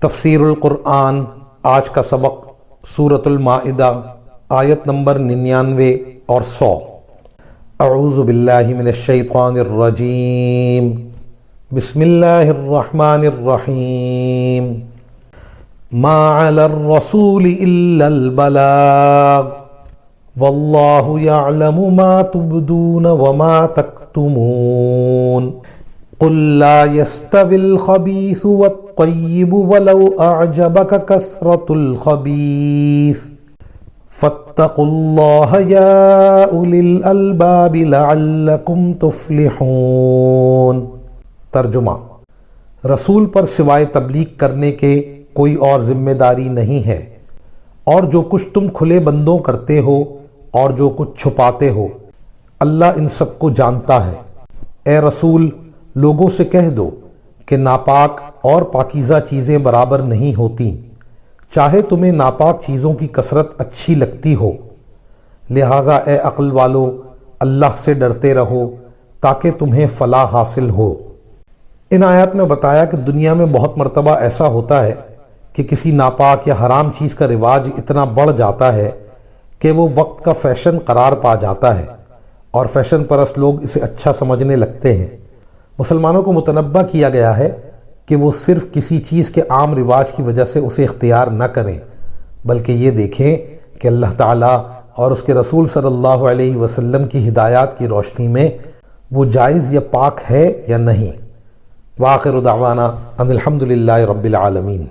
تفسیر القرآن آج کا سبق سورۃ المائدہ آیت نمبر 99 اور 100۔ اعوذ باللہ من الشیطان الرجیم، بسم اللہ الرحمن الرحیم۔ ما علی الرسول الا البلاغ واللہ یعلم ما تبدون وما تکتمون۔ قل لا يستوي الخبيث والطيب ولو أعجبك كثرة الخبيث فاتقوا الله يا أولي الألباب لعلكم تفلحون۔ ترجمہ: رسول پر سوائے تبلیغ کرنے کے کوئی اور ذمہ داری نہیں ہے، اور جو کچھ تم کھلے بندوں کرتے ہو اور جو کچھ چھپاتے ہو، اللہ ان سب کو جانتا ہے۔ اے رسول، لوگوں سے کہہ دو کہ ناپاک اور پاکیزہ چیزیں برابر نہیں ہوتیں، چاہے تمہیں ناپاک چیزوں کی کثرت اچھی لگتی ہو، لہٰذا اے عقل والو اللہ سے ڈرتے رہو تاکہ تمہیں فلاح حاصل ہو۔ ان آیات میں بتایا کہ دنیا میں بہت مرتبہ ایسا ہوتا ہے کہ کسی ناپاک یا حرام چیز کا رواج اتنا بڑھ جاتا ہے کہ وہ وقت کا فیشن قرار پا جاتا ہے، اور فیشن پرست لوگ اسے اچھا سمجھنے لگتے ہیں۔ مسلمانوں کو متنبہ کیا گیا ہے کہ وہ صرف کسی چیز کے عام رواج کی وجہ سے اسے اختیار نہ کریں، بلکہ یہ دیکھیں کہ اللہ تعالیٰ اور اس کے رسول صلی اللہ علیہ وسلم کی ہدایات کی روشنی میں وہ جائز یا پاک ہے یا نہیں۔ وآخر دعوانا ان الحمد للہ رب العالمین۔